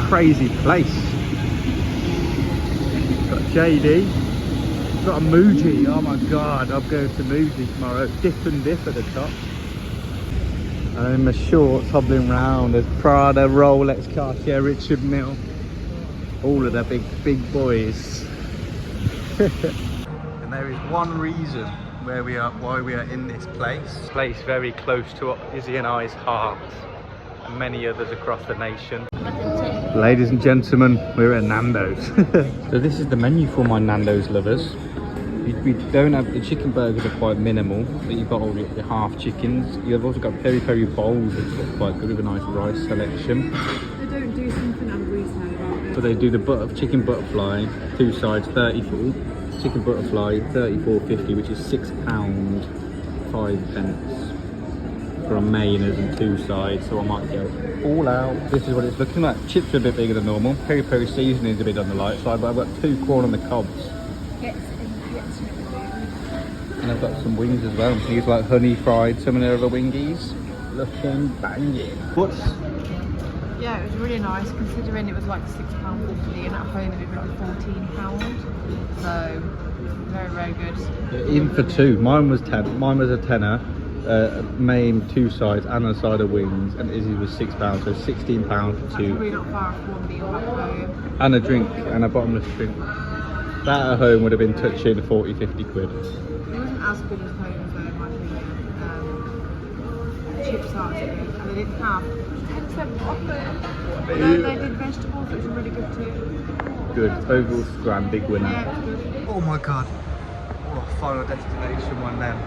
crazy place. Got JD, got a Muji. Oh my god, I'm going to Muji tomorrow. Dip and dip at the top. And in my shorts hobbling around, there's Prada, Rolex, Cartier, Richard Mille. All of the big boys. And there is one reason why we are in this place. Place very close to Izzy and I's heart, and many others across the nation. Ladies and gentlemen, we're at Nando's. So this is the menu for my Nando's lovers. We don't have, the chicken burgers are quite minimal, but you've got all your half chickens. You've also got peri-peri bowls, which look quite good with a nice rice selection. They don't do something I'm really sad about. So they do the chicken butterfly, 2 sides, 34. Chicken butterfly, 34.50, which is £6, 5 pence for a mainers and 2 sides. So I might go all out. This is what it's looking like. Chips are a bit bigger than normal. Peri-peri seasoning is a bit on the light side, but I've got 2 corn on the cobs. And I've got some wings as well. These like honey fried, some of the other wingies. Looking banging. What's... Yeah, it was really nice considering it was like £6.50 and at home it would be like £14. So very, very good. Even for 2. Mine was 10. Mine was a tenner. Main 2 sides and a side of wings, and Izzy's was £6, so £16 for 2. That's really not far off one meal at home. And a drink, and a bottomless drink. That at home would have been touching 40-50 quid. It wasn't as good as home though, in my opinion. The chips aren't so good, and they didn't have 10% off it. Although they did vegetables, which were really good too. Good. Overall grand, big winner. Yeah, it was good. Oh my god. Oh, final destination one then.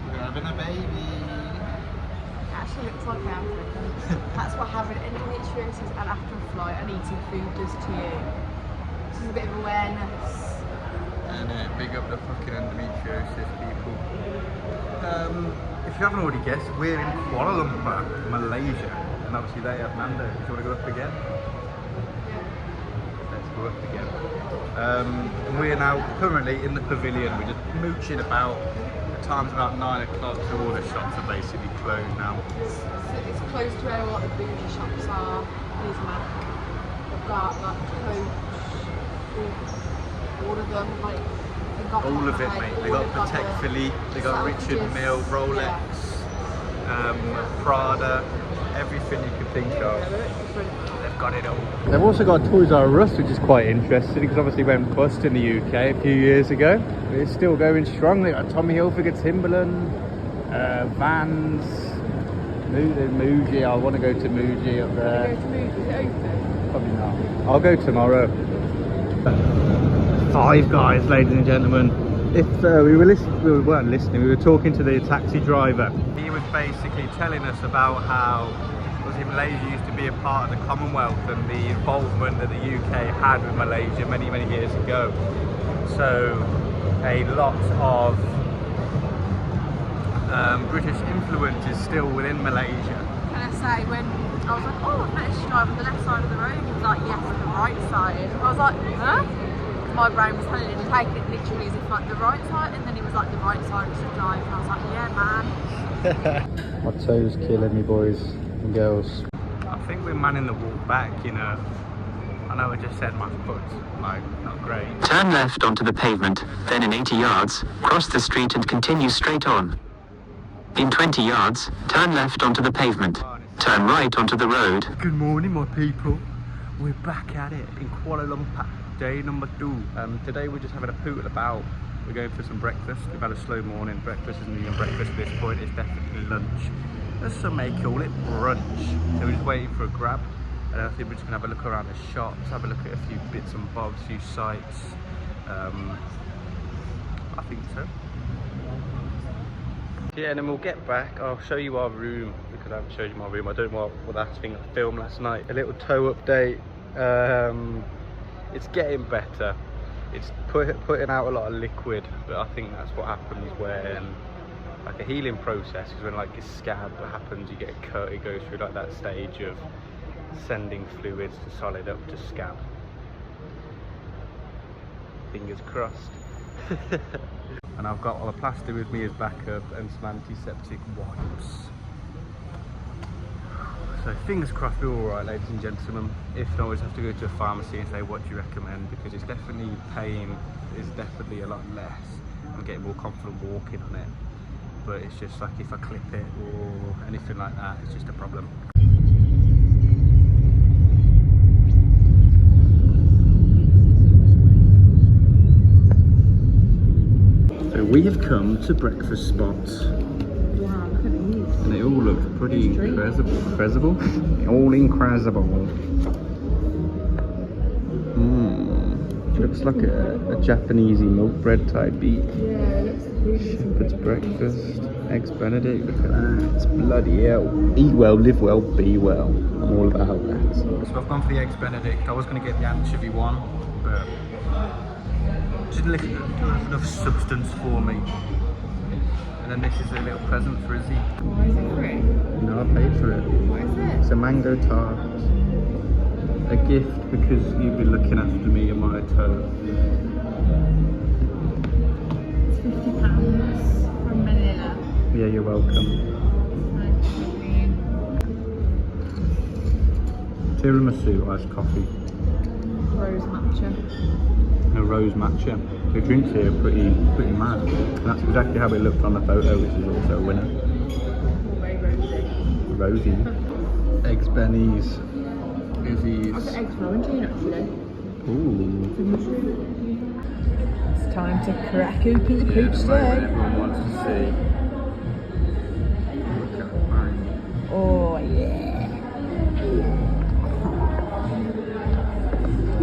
We're having a baby. It actually looks like Africa. That's what having endometriosis and after a flight and eating food does to you. This is a bit of awareness. And big up the fucking endometriosis people. If you haven't already guessed, we're in Kuala Lumpur, Malaysia. And obviously they have Nando. Do you want to go up again? Let's go up again. We're now currently in the pavilion. We're just mooching about. The time's about 9 o'clock, so all the shops are basically closed now. It's close to where all the bougie shops are. There's Mac, they've got like Coach, all of them. Like, they've got all of it, mate. They got Patek Philippe, they got Richard Mille, Rolex, Prada, everything you could think of. They've got it all. They've also got Toys R Us, which is quite interesting because obviously went bust in the UK a few years ago. But it's still going strong. They got Tommy Hilfiger, Timberland, Vans, Muji. I want to go to Muji up there. Go to Muji, is it open? Probably not. I'll go tomorrow. Five Guys, ladies and gentlemen. If we weren't listening, we were talking to the taxi driver. He was basically telling us about how Malaysia used to be a part of the Commonwealth and the involvement that the UK had with Malaysia many years ago. So a lot of British influence is still within Malaysia. Can I say, when I was like, oh, let's drive on the left side of the road, he was like, yes, the right side. I was like, huh? My brain was telling him to take it literally as if like the right side, and then he was like, the right side was to drive, and I was like, yeah, man. My toes killing me, boys and girls. I think we're manning the walk back, you know. I know I just said my foot's like not great. Turn left onto the pavement, then in 80 yards, cross the street and continue straight on. In 20 yards, turn left onto the pavement, turn right onto the road. Good morning, my people. We're back at it in Kuala Lumpur, day number 2. Today we're just having a poodle about. We're going for some breakfast. We've had a slow morning. Breakfast isn't even breakfast at this point, it's definitely lunch. As some may call it, brunch. So we're just waiting for a grab. And I think we're just gonna have a look around the shops, have a look at a few bits and bobs, a few sites. I think so. Yeah, and then we'll get back. I'll show you our room because I haven't showed you my room. I don't know what that thing I filmed last night. A little toe update. It's getting better. It's putting out a lot of liquid, but I think that's what happens when like a healing process, because when like a scab happens, you get a cut, it goes through like that stage of sending fluids to solid up to scab. Fingers crossed. And I've got all the plaster with me as backup and some antiseptic wipes. So fingers crossed we're all right, ladies and gentlemen. If not, we'll just have to go to a pharmacy and say, what do you recommend? Because it's definitely, pain is definitely a lot less. I'm getting more confident walking on it. But it's just like if I clip it or anything like that, it's just a problem. So we have come to breakfast spots. And it all looks pretty incredible. All incredible. Looks like a Japanesey milk bread type beat. Yeah, it looks really Shepherd's breakfast, eggs Benedict. Look at that. It's bloody hell. Eat well, live well, be well. I'm all about that. So I've gone for the eggs Benedict. I was going to get the anchovy one, but just didn't have enough substance for me. And then this is a little present for Izzy. Why is it free? No, I paid for it. What is it? It's a mango tart. A gift because you've been looking after me and my toe. It's £50 from Manila. Yeah, you're welcome. Tiramisu iced coffee. Rose matcha. A rose matcha. The drinks here are pretty mad. And that's exactly how it looked on the photo, which is also a winner. Very rosy. Rosy. Eggs Benny's. Izzy's. I've got eggs Florentine actually. Ooh. It's time to crack open the poached egg. Everyone wants to see. Look at mine. Oh yeah.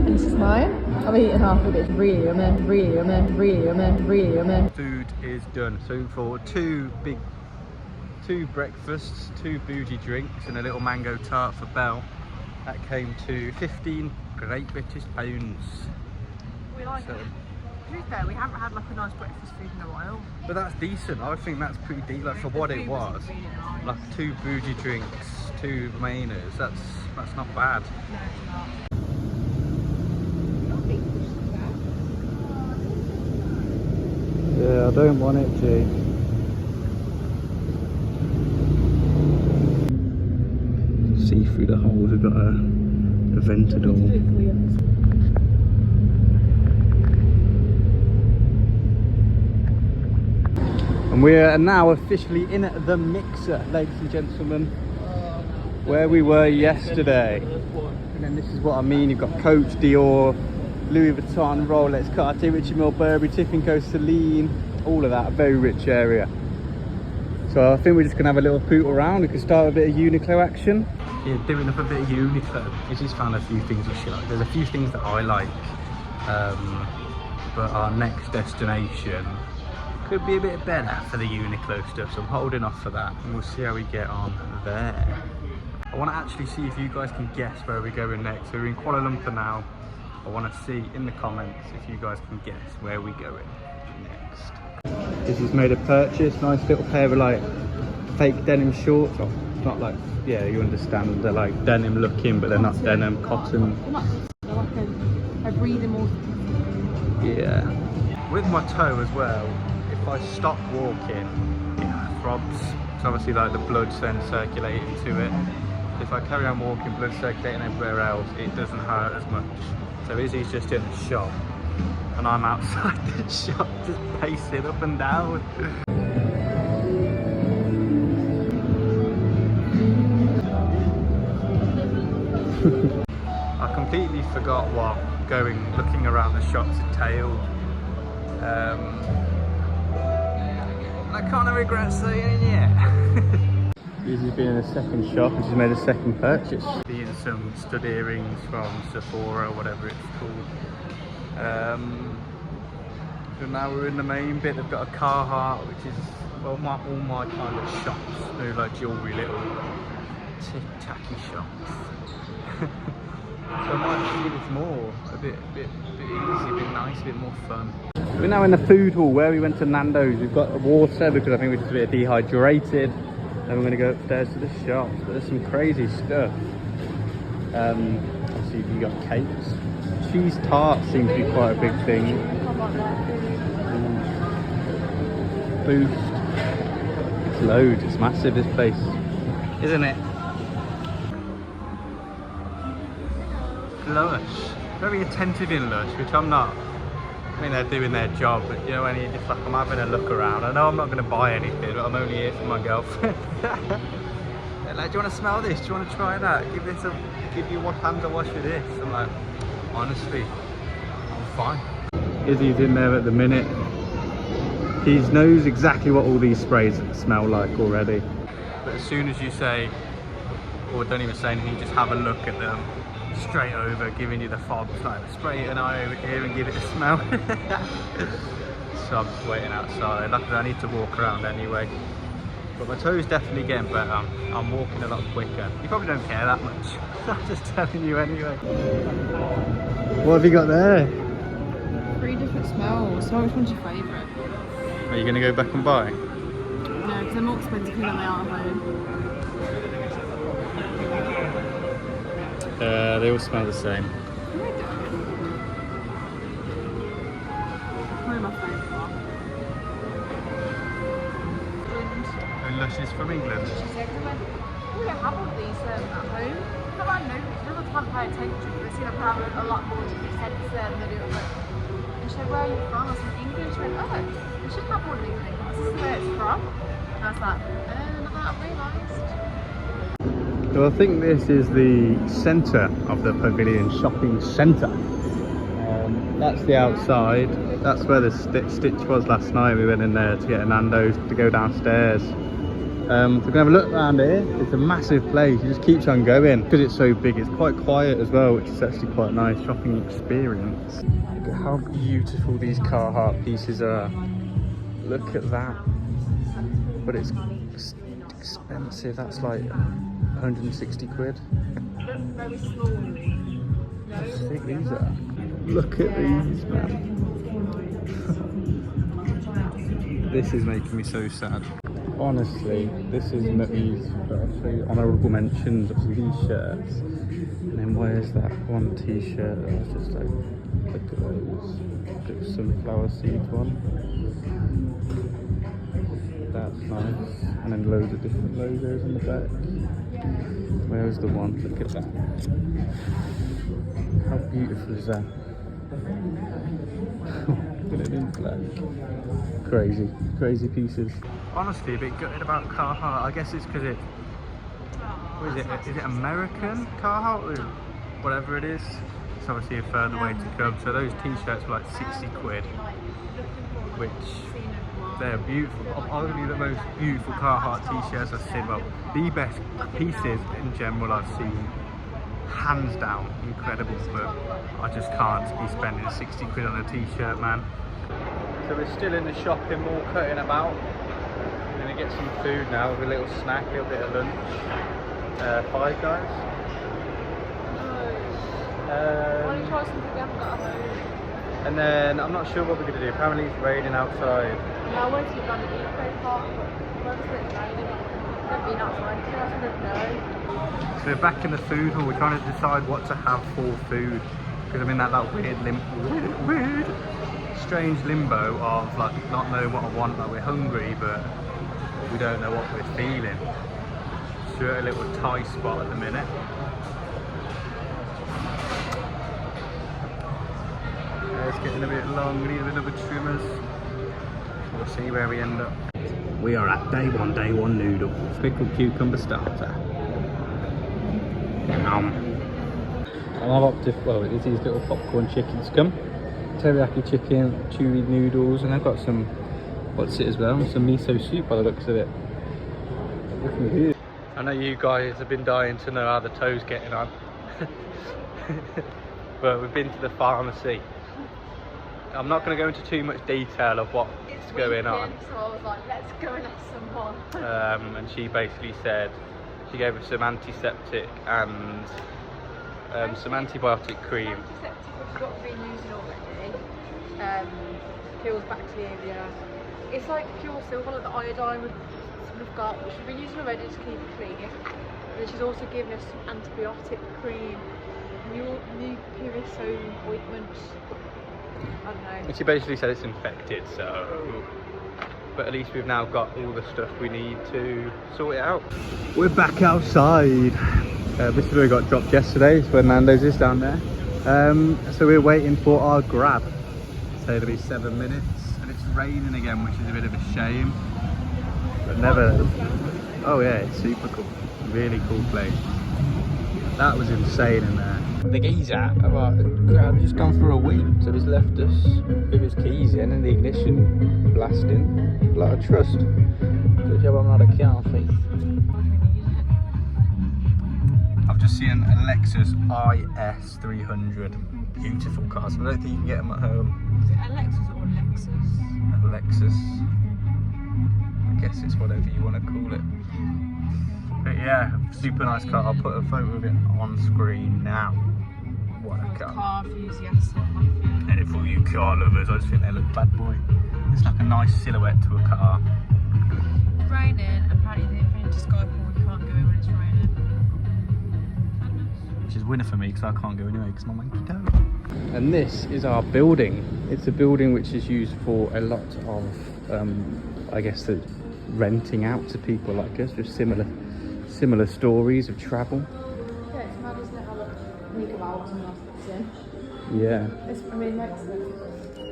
This is mine. I've eaten half of it. It's really yummy, really yummy, really yummy, really yummy. Food is done. So for two breakfasts, 2 bougie drinks and a little mango tart for Belle, that came to 15 Great British pounds. We like it. To be fair, we haven't had like a nice breakfast food in a while. But that's decent. I think that's pretty decent. Like for what it was, like 2 bougie drinks, 2 mainers. That's not bad. No, it's not. Yeah, I don't want it, G. See through the holes. We've got a Ventador. And we are now officially in the mixer, ladies and gentlemen, where we were yesterday. And then this is what I mean. You've got Coach, Dior, Louis Vuitton, Rolex, Cartier, Richie Mille, Burberry, Tiffany Co, Celine, all of that, a very rich area. So I think we're just gonna have a little poot around. We can start a bit of Uniqlo action. Yeah, doing up a bit of Uniqlo. He's just found a few things that she likes. There's a few things that I like, but our next destination could be a bit better for the Uniqlo stuff, so I'm holding off for that, and we'll see how we get on there. I want to actually see if you guys can guess where we're going next. So we're in Kuala Lumpur now. I want to see in the comments if you guys can guess where we're going next. This has made a purchase, nice little pair of like fake denim shorts. Oh, it's not like, yeah, you understand, they're like denim looking, but they're not denim, cotton. They're like a breathable. Yeah. With my toe as well, if I stop walking, it throbs. It's obviously like the blood's then circulating to it. If I carry on walking, blood circulating everywhere else, it doesn't hurt as much. So Izzy's just in the shop, and I'm outside the shop just pacing up and down. I completely forgot what looking around the shops entailed. I kind of regret saying it. Izzy's been in a second shop and she's made a second purchase. Being some stud earrings from Sephora, whatever it's called. So now we're in the main bit. They've got a Carhartt, which is, well, all my kind of shops. They're like jewellery little tick-tacky shops. So I might see this more, a bit easy, a bit nice, a bit more fun. We're now in the food hall where we went to Nando's. We've got water because I think we're just a bit dehydrated. Then we're going to go upstairs to the shops, but there's some crazy stuff. Obviously you got cakes. Cheese tarts seem to be quite a big thing. Boost. It's loads, it's massive, this place, isn't it? Lush. Very attentive in Lush, which I'm not. I mean, they're doing their job, but you know, when you just like, I'm having a look around. I know I'm not going to buy anything, but I'm only here for my girlfriend. They're like, do you want to smell this? Do you want to try that? Give you one hand to wash with this. I'm like, honestly, I'm fine. Izzy's in there at the minute. He knows exactly what all these sprays smell like already. But as soon as you say, or don't even say anything, just have a look at them, straight over, giving you the fob, like spray it an eye over here and give it a smell. So I'm just waiting outside. Luckily I need to walk around anyway. But my toe's definitely getting better. I'm walking a lot quicker. You probably don't care that much. I'm just telling you anyway. What have you got there? 3 different smells. So which one's your favourite? Are you going to go back and buy? No, because they're more expensive than they are at home. They all smell the same. Probably my favourite one. Lush is from England. She said, we don't have all these at home. But I know, she doesn't have to pay attention. They seem to have a lot more different scents than they do at home. And she said, where are you from? I said, England. She went, oh, we should have one of these things. This is where it's from. And I was like, not that I realised. So I think this is the centre of the Pavilion shopping centre. That's the outside. That's where the Stitch was last night. We went in there to get a Nando's to go downstairs. We're going to have a look around here. It's a massive place. It just keeps on going. Because it's so big, it's quite quiet as well, which is actually quite a nice shopping experience. Look at how beautiful these Carhartt pieces are. Look at that. But it's expensive. That's like 160 quid. Very small. How big these are. Look at these, man. This is making me so sad. Honestly, this is these honourable mentions of these shirts. And then where's that one t-shirt that was just like, look at those. Look at sunflower seeds one. That's nice. And then loads of different logos on the back. Where's the one? Look at that. How beautiful is that? Look at it in black. Crazy pieces. Honestly, a bit gutted about Carhartt. I guess it's because it. What is it? Is it American Carhartt or whatever it is? It's obviously a further way to come. So those t-shirts were like 60 quid, which they're beautiful. Arguably the most beautiful Carhartt t-shirts I've seen. Well, the best pieces in general I've seen. Hands down, incredible, but I just can't be spending 60 quid on a t-shirt, man. So we're still in the shopping mall, cutting about. We're gonna get some food now with a little snack, a little bit of lunch. Five Guys. Why don't you try something we haven't got at home? And then I'm not sure what we're gonna do. Apparently it's raining outside. Yeah, I went to the eco park, but when it's raining, I've been outside, so I don't know. So we're back in the food hall. We're trying to decide what to have for food because I'm in that like weird, strange limbo of like not knowing what I want. Like we're hungry, but we don't know what we're feeling. So we're at a little Thai spot at the minute. It's getting a bit long. We need another trimmers. We'll see where we end up. We are at day one noodle. Pickled cucumber starter. I've opted, well, it's these little popcorn chickens come. Teriyaki chicken, chewy noodles, and I've got some, what's it as well? Some miso soup by the looks of it. Looking good. I know you guys have been dying to know how the toe's getting on. But we've been to the pharmacy. I'm not going to go into too much detail of what's going on. So I was like, let's go and have some more. And she basically said, she gave us some antiseptic and some antibiotic cream. Antiseptic which you've been using already, kills bacteria. It's like pure silver, like the iodine we've got, which we've been using already to keep it clean. And then she's also given us some antibiotic cream, new pyrisone ointment. I don't know. And she basically said it's infected, so. But at least we've now got all the stuff we need to sort it out. We're back outside. This is where we got dropped yesterday. It's where Nando's is down there. So we're waiting for our grab. So it'll be 7 minutes, and it's raining again, which is a bit of a shame. But never. Oh yeah, it's super cool. Really cool place. That was insane in there. The geezer, I've just gone for a wee, so he's left us with his keys in and the ignition blasting. A lot of trust. Good job I'm not a car thief. I've just seen a Lexus IS300. Beautiful cars. I don't think you can get them at home. Is it a Lexus or a Lexus? A Lexus. I guess it's whatever you want to call it. But yeah, super nice car. I'll put a photo of it on screen now. What a car. Car enthusiasts. And for you car lovers, I just think they look bad boy. It's like a nice silhouette to a car. It's raining, apparently the Infinity Skyport you can't go when it's raining. Which is winner for me because I can't go anyway because my monkey don't. And this is our building. It's a building which is used for a lot of, I guess, the renting out to people like us with similar stories of travel. Yeah, it's mad, isn't it, how we go out and that's in. Yeah.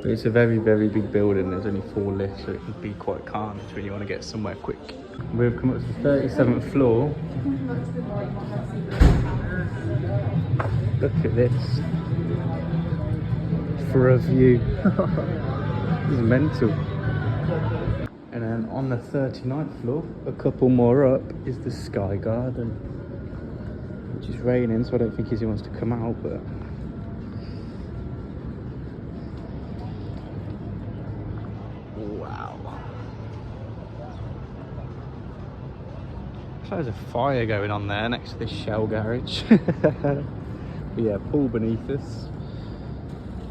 But it's a very, very big building. There's only 4 lifts, so it can be quite carnage when you want to get somewhere quick. We've come up to the 37th floor. Look at this. For a view. This is mental. And then on the 39th floor, a couple more up, is the Sky Garden. Which is raining, so I don't think he wants to come out, but... Wow. So there's a fire going on there next to this Shell garage. But yeah, pool beneath us.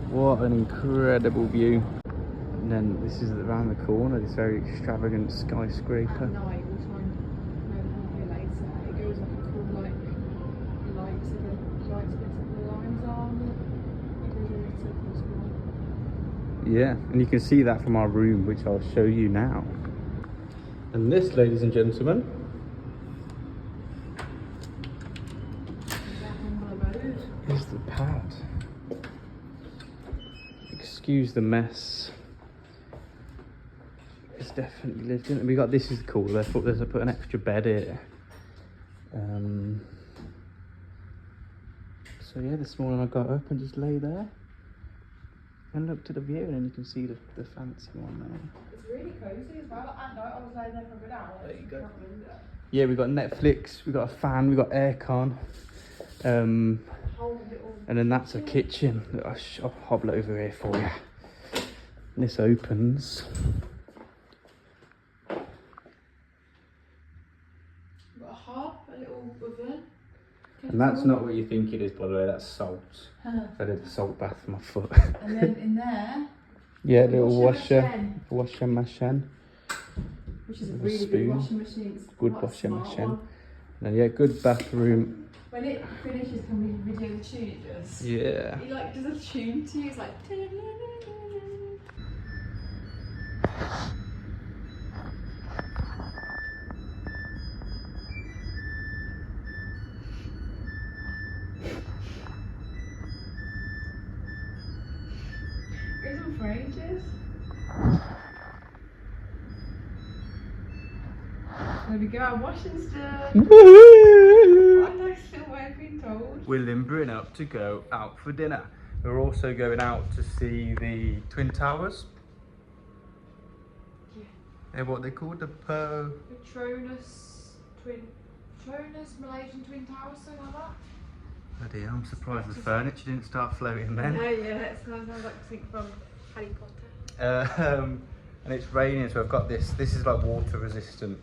What an incredible view. And then this is around the corner, this very extravagant skyscraper. At night, we'll try and maybe later. It goes like a cool lights bits of the lines on. It goes really cool as well. Yeah, and you can see that from our room, which I'll show you now. And this, ladies and gentlemen, is the pad. Excuse the mess. It's definitely lived in. And we got, this is cool. I thought there's put an extra bed here. So yeah, this morning I got up and just lay there and looked at the view, and then you can see the fancy one there. It's really cozy as well. At night I was laying there for a good hour. There you go. Yeah, we got Netflix, we got a fan, we got aircon. And then that's a kitchen. I'll hobble over here for you. And this opens. Got a hob, a little oven. And that's not what you think it is, by the way, that's salt. I did a salt bath for my foot. And then in there, yeah, little washer machine. Which is a With a really spoon. good washing machine. It's Good quite a washing smart machine. one. And then, yeah, good bathroom. When it finishes, can we video the tune it does? Yeah. He like does a tune to you, it's like... Goes on for ages. There we go, I'm washing stuff. What a nice little way of being told. We're limbering up to go out for dinner. We're also going out to see the Twin Towers. Yeah. They're what they called, the Petronas Malaysian Twin Towers, something like that. Bloody hell, I'm surprised the furniture didn't start floating then. Yeah, it sounds like something from Harry Potter. And it's raining, so I've got this. This is like water resistant.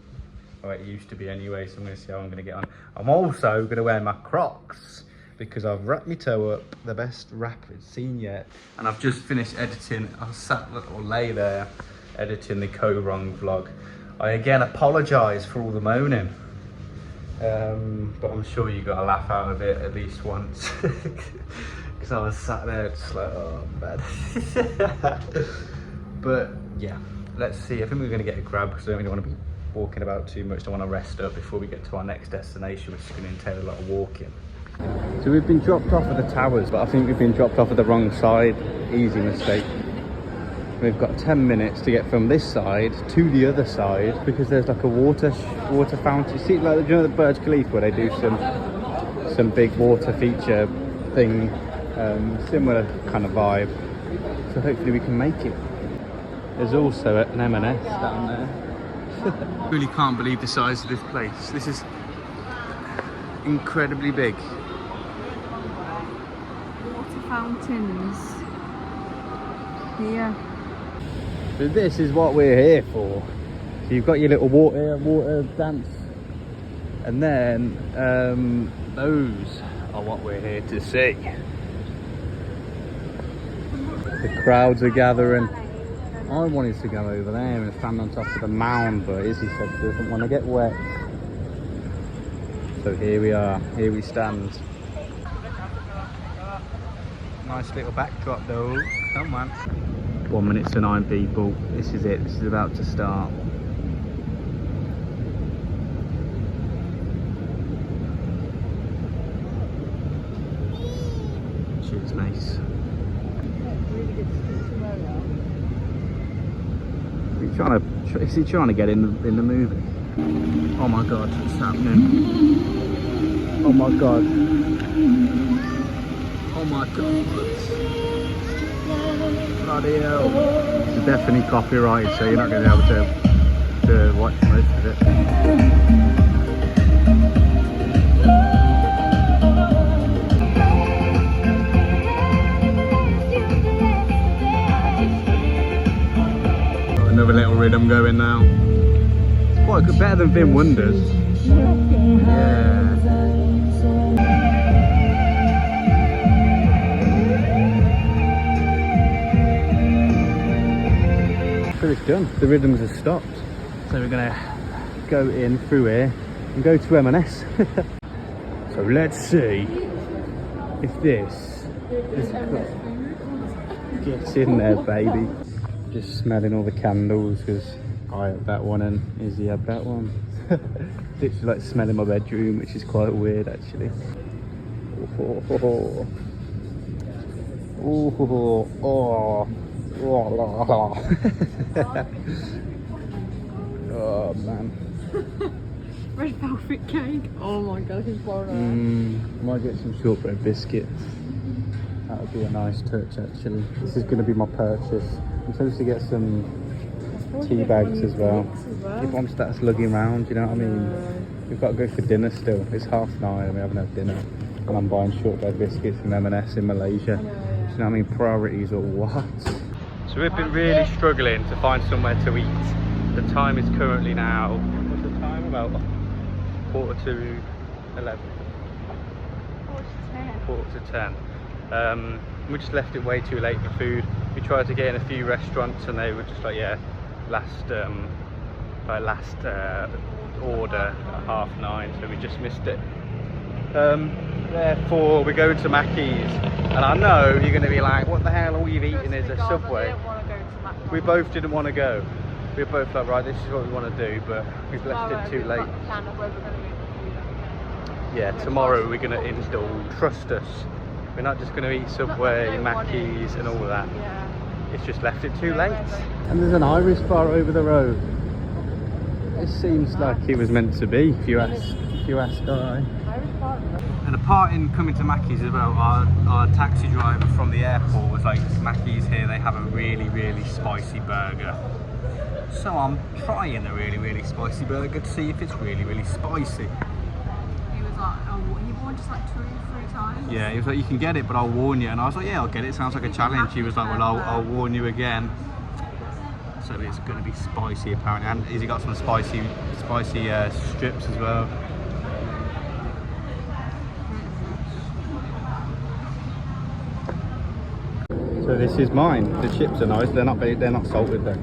Well, it used to be anyway, so I'm going to see how I'm going to get on. I'm also going to wear my Crocs because I've wrapped my toe up, the best wrap it's seen yet. And I've just finished editing. I sat or lay there editing the Co-Wrong vlog. I again apologise for all the moaning. But I'm sure you got a laugh out of it at least once. Because I was sat there just like, oh, bad. But yeah, let's see. I think we're going to get a grab because I don't really want to be walking about too much. Don't want to rest up before we get to our next destination, which is going to entail a lot of walking. So we've been dropped off at the towers, but I think we've been dropped off at the wrong side. Easy mistake. We've got 10 minutes to get from this side to the other side because there's like a water fountain. See, like, you know, the Burj Khalifa where they do some big water feature thing, similar kind of vibe. So hopefully we can make it. There's also an M&S down there. Really can't believe the size of this place. This is incredibly big. Water fountains. Yeah. So this is what we're here for. So you've got your little water dance, and then those are what we're here to see. The crowds are gathering. I wanted to go over there and stand on top of the mound, but Izzy said she doesn't want to get wet. So here we are, here we stand. Nice little backdrop though, come on. 1 minute to 9 people, this is it, this is about to start. Cheers, mace. Is he trying to get in the movie? Oh my god, what's happening? Oh my god. Oh my god. Bloody hell. It's definitely copyrighted, so you're not going to be able to watch most of it. Another little rhythm going now. It's quite good, better than Vim Wonders. Yeah. So it's done. The rhythms have stopped. So we're gonna go in through here and go to M&S. So let's see if this gets in there, baby. Just smelling all the candles because I had that one and Izzy had that one. Literally like smelling my bedroom, which is quite weird actually. Oh, oh, oh. Oh, oh, oh. Oh man. Red velvet cake. Oh my god, it's born. Might get some shortbread biscuits. That would be a nice touch actually. This is going to be my purchase. I'm supposed to get some tea bags as well. Everyone starts lugging around, you know what I mean? We've got to go for dinner still. It's 9:30 and we haven't had dinner. And I'm buying shortbread biscuits from M&S in Malaysia. Do you know what I mean? Priorities or what? So we've been really struggling to find somewhere to eat. The time is currently now, what's the time? About 11:45. 10:45. We just left it way too late for food. We tried to get in a few restaurants and they were just like, yeah, last order at 9:30, so we just missed it. Therefore we're going to Mackey's, and I know you're going to be like, what the hell are we eating? Is a Subway? We both didn't want to go. We were both like, right, this is what we want to do, but we've left it too late. Yeah, tomorrow we're going to install. Trust us. We're not just going to eat Subway, Mackey's and all that. Yeah. It's just left it too late. And there's an Irish bar over the road. It seems like it was meant to be, if you ask Guy. And a part in coming to Mackey's as well, our taxi driver from the airport was like, Mackey's here, they have a really, really spicy burger. So I'm trying a really, really spicy burger to see if it's really, really spicy. He was like, oh, he warned us like 2 or 3 times. Yeah, he was like, you can get it, but I'll warn you. And I was like, yeah, I'll get it. Sounds like a challenge. He was like, well, I'll warn you again. So it's going to be spicy apparently. And has he got some spicy strips as well? So this is mine. The chips are nice. They're not salted though.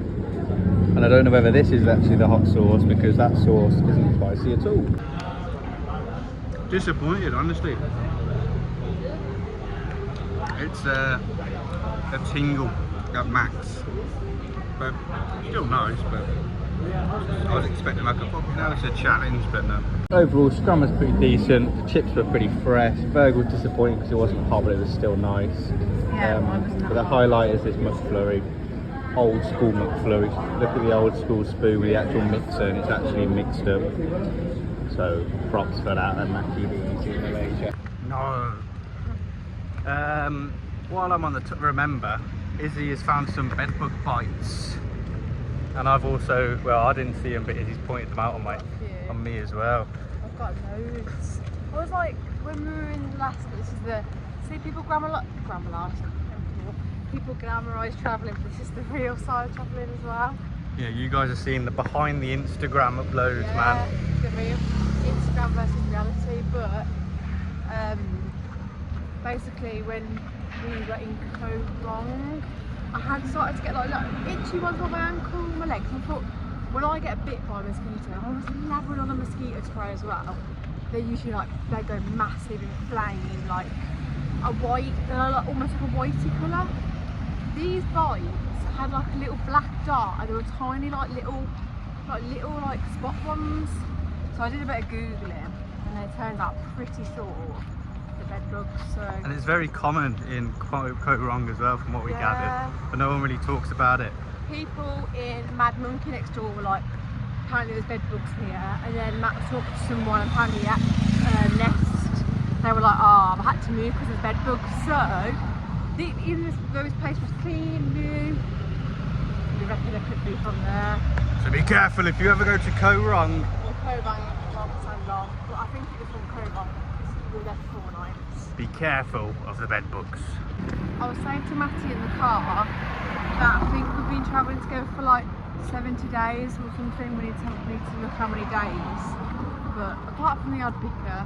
And I don't know whether this is actually the hot sauce because that sauce isn't spicy at all. Disappointed, honestly. It's a tingle at max, but still nice. But I was expecting like it's a challenge, but no. Overall, scrum was pretty decent. The chips were pretty fresh. Burger was disappointing because it wasn't hot, but it was still nice. But the highlight is this McFlurry, old school McFlurry. Look at the old school spoon with the actual mixer, and it's actually mixed up. So props for that and Mackie D's in Malaysia. No. While I'm on the remember, Izzy has found some bedbug bites. And I've also, well, I didn't see them, but Izzy's pointed them out on me as well. I've got loads. I was like, when we were in this is the, see people people glamorise travelling, but this is the real side of travelling as well. Yeah, you guys are seeing the behind the Instagram uploads, yeah, man. The real Instagram versus reality, but basically when we were in Koh Rong, I had started to get like itchy ones on my ankle, my legs, and I thought, when I get bit by a mosquito, I was lathering on a mosquito spray as well. They're usually like, they go massive, inflamed, like a white, like almost like a whitey colour. These bites had like a little black dot, and they were tiny like little spot ones. So I did a bit of Googling, and it turns out pretty short. Bed bugs, so. And it's very common in Koh Rong as well, from what we gathered, but no one really talks about it. People in Mad Monkey next door were like, apparently there's bed bugs here, and then Matt was talking to someone apparently at Nest. They were like, oh, I've had to move because there's bed bugs. So even though this place was clean, new, we reckon there could be from there. So be careful if you ever go to Koh Rong. Or Koh Rong, but I think it was from Koh Rong. We were there for 4 nights. Be careful of the bed bugs. I was saying to Matty in the car that I think we've been travelling together for like 70 days or something. We need to look how many days. But apart from the odd bicker,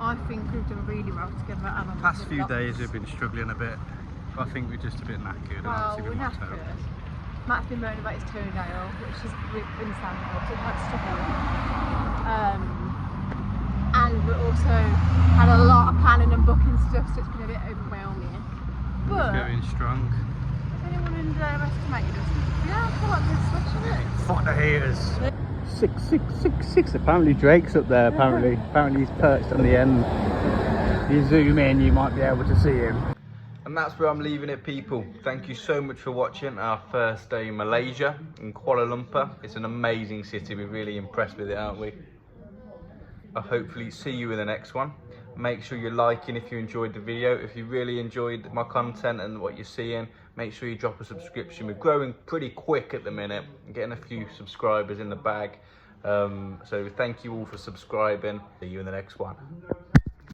I think we've done really well together. And the past few days we've been struggling a bit. I think we're just a bit knackered. Well, we're knackered. Matt's been moaning about his toenail, which is understandable, so that's stuff. And we also had a lot of planning and booking stuff, so it's been a bit overwhelming. But going strong. If anyone underestimated us, yeah, I feel like we're switching it. Fuck the haters. 6. Apparently Drake's up there. Apparently he's perched on the end. If you zoom in, you might be able to see him. And that's where I'm leaving it, people. Thank you so much for watching our first day in Malaysia, in Kuala Lumpur. It's an amazing city. We're really impressed with it, aren't we? I'll hopefully see you in the next one. Make sure you're liking if you enjoyed the video. If you really enjoyed my content and what you're seeing, make sure you drop a subscription. We're growing pretty quick at the minute. I'm getting a few subscribers in the bag. So thank you all for subscribing. See you in the next one.